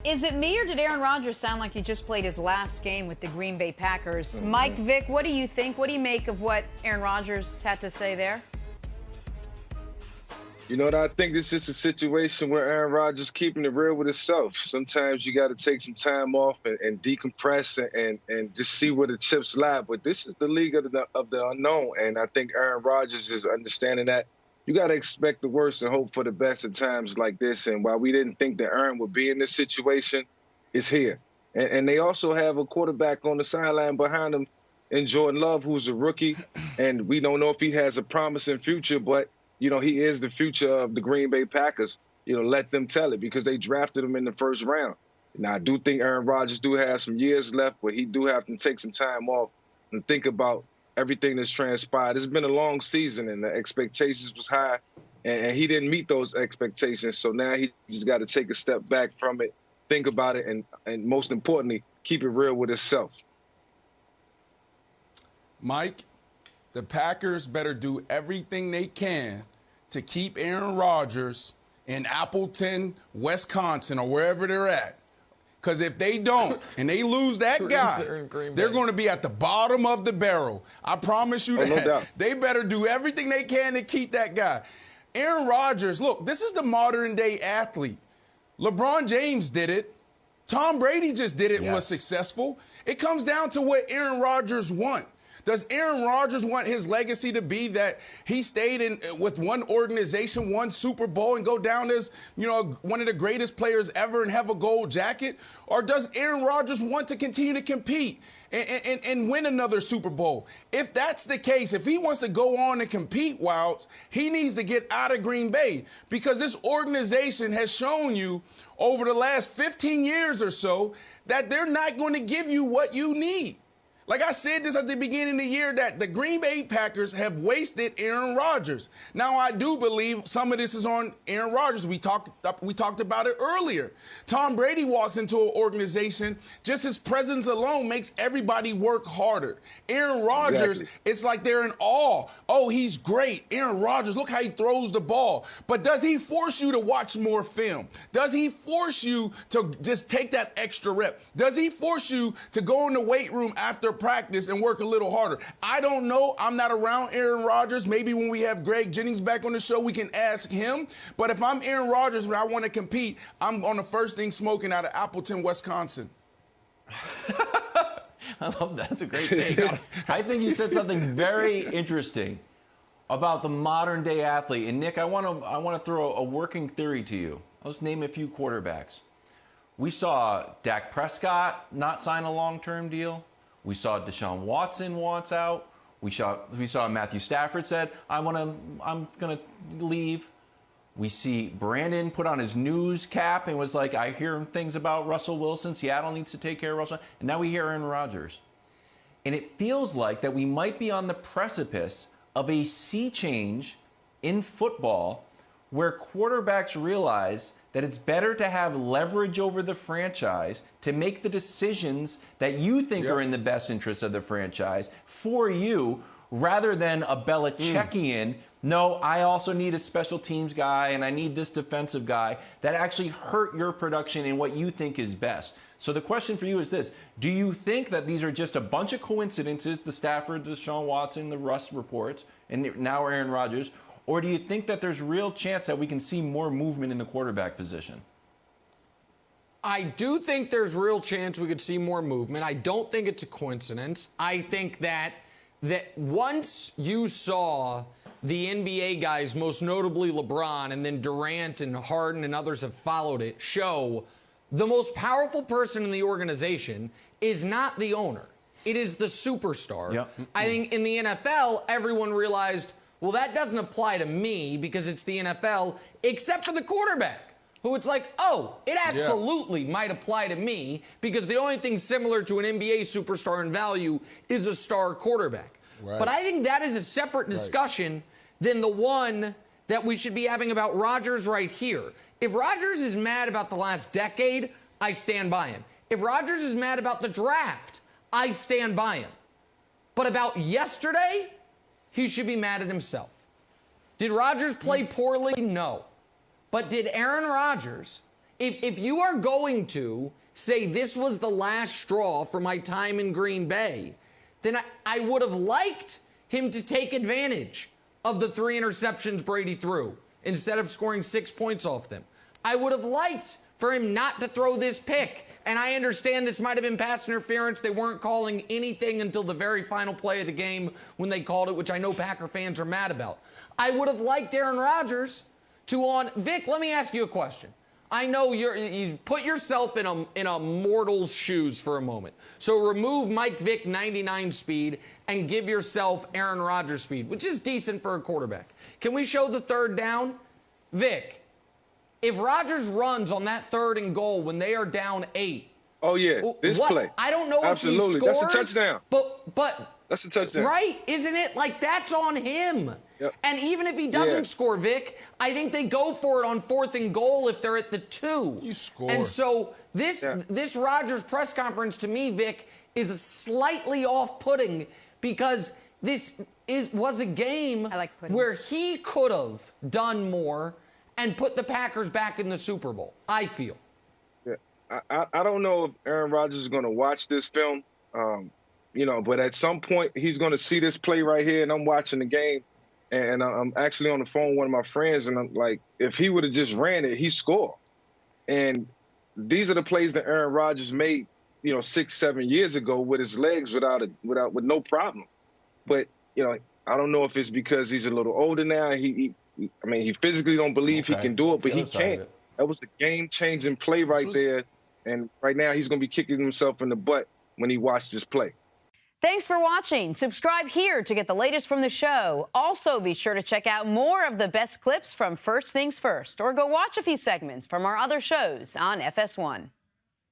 Is it me, or did Aaron Rodgers sound like he just played his last game with the Green Bay Packers? Mike, Vick, what do you think? What do you make of what Aaron Rodgers had to say there? You know what, I think this is a situation where Aaron Rodgers keeping it real with himself. Sometimes you got to take some time off and decompress and just see where the chips lie. But this is the league of the unknown, and I think Aaron Rodgers is understanding that you got to expect the worst and hope for the best at times like this. And while we didn't think that Aaron would be in this situation, it's here. And they also have a quarterback on the sideline behind him in Jordan Love, who's a rookie, and we don't know if he has a promising future, but you know, he is the future of the Green Bay Packers. You know, let them tell it, because they drafted him in the first round. Now, I do think Aaron Rodgers do have some years left, but he do have to take some time off and think about everything that's transpired. It's been a long season, and the expectations was high, and he didn't meet those expectations. So now he just got to take a step back from it, think about it, and most importantly, keep it real with himself. Mike, the Packers better do everything they can to keep Aaron Rodgers in Appleton, Wisconsin, or wherever they're at. Because if they don't and they lose that guy, they're going to be at the bottom of the barrel. I promise you that. No doubt. They better do everything they can to keep that guy. Aaron Rodgers, look, this is the modern-day athlete. LeBron James did it. Tom Brady just did it and was successful. It comes down to what Aaron Rodgers wants. Does Aaron Rodgers want his legacy to be that he stayed in with one organization, one Super Bowl, and go down as, you know, one of the greatest players ever and have a gold jacket? Or does Aaron Rodgers want to continue to compete and win another Super Bowl? If that's the case, if he wants to go on and compete, Wilds, he needs to get out of Green Bay, because this organization has shown you over the last 15 years or so that they're not going to give you what you need. Like I said this at the beginning of the year, that the Green Bay Packers have wasted Aaron Rodgers. Now, I do believe some of this is on Aaron Rodgers. We talked about it earlier. Tom Brady walks into an organization, just his presence alone makes everybody work harder. Aaron Rodgers, It's like they're in awe. Oh, he's great. Aaron Rodgers, look how he throws the ball. But does he force you to watch more film? Does he force you to just take that extra rep? Does he force you to go in the weight room after practice and work a little harder? I don't know. I'm not around Aaron Rodgers. Maybe when we have Greg Jennings back on the show, we can ask him. But if I'm Aaron Rodgers and I want to compete, I'm on the first thing smoking out of Appleton, Wisconsin. I love that. That's a great take. I think you said something very interesting about the modern day athlete. And Nick, I want to throw a working theory to you. I'll just name a few quarterbacks. We saw Dak Prescott not sign a long-term deal. We saw Deshaun Watson wants out. We saw Matthew Stafford said, I'm gonna leave. We see Brandon put on his news cap and was like, I hear things about Russell Wilson. Seattle needs to take care of Russell. And now we hear Aaron Rodgers. And it feels like that we might be on the precipice of a sea change in football, where quarterbacks realize that it's better to have leverage over the franchise to make the decisions that you think are in the best interest of the franchise for you, rather than a Belichickian, no, I also need a special teams guy and I need this defensive guy, that actually hurt your production in what you think is best. So the question for you is this: do you think that these are just a bunch of coincidences, the Stafford, the Deshaun Watson, the Russ reports, and now Aaron Rodgers? Or do you think that there's real chance that we can see more movement in the quarterback position? I do think there's real chance we could see more movement. I don't think it's a coincidence. I think that once you saw the NBA guys, most notably LeBron, and then Durant and Harden and others have followed it, show the most powerful person in the organization is not the owner. It is the superstar. Yep. I think in the NFL, everyone realized, well, that doesn't apply to me because it's the NFL, except for the quarterback, who it's like, oh, it absolutely might apply to me because the only thing similar to an NBA superstar in value is a star quarterback. Right. But I think that is a separate discussion than the one that we should be having about Rodgers right here. If Rodgers is mad about the last decade, I stand by him. If Rodgers is mad about the draft, I stand by him. But about yesterday, he should be mad at himself. Did Rodgers play poorly? No. But did Aaron Rodgers if you are going to say this was the last straw for my time in Green Bay, then I would have liked him to take advantage of the 3 interceptions Brady threw instead of scoring 6 points off them. I would have liked for him not to throw this pick. And I understand this might have been pass interference. They weren't calling anything until the very final play of the game when they called it, which I know Packer fans are mad about. I would have liked Aaron Rodgers to Vic, let me ask you a question. I know you put yourself in a mortal's shoes for a moment. So remove Mike Vick 99 speed and give yourself Aaron Rodgers speed, which is decent for a quarterback. Can we show the third down? Vic, if Rodgers runs on that 3rd and goal when they are down 8. Oh yeah, this play. I don't know Absolutely. if he scores. That's a touchdown. But that's a touchdown. Right? Isn't it? Like, that's on him. Yep. And even if he doesn't score, Vic, I think they go for it on 4th and goal if they're at the 2. You score. And so this Rodgers press conference to me, Vic, is slightly off-putting because this was a game where he could have done more and put the Packers back in the Super Bowl, I feel. Yeah. I don't know if Aaron Rodgers is going to watch this film, but at some point he's going to see this play right here, and I'm watching the game, and I'm actually on the phone with one of my friends, and I'm like, if he would have just ran it, he scored. And these are the plays that Aaron Rodgers made, 6-7 years ago with his legs with no problem. But, I don't know if it's because he's a little older now. He physically don't believe he can do it, but he can. That was a game-changing play right there. And right now he's going to be kicking himself in the butt when he watched this play. Thanks for watching. Subscribe here to get the latest from the show. Also, be sure to check out more of the best clips from First Things First, or go watch a few segments from our other shows on FS1.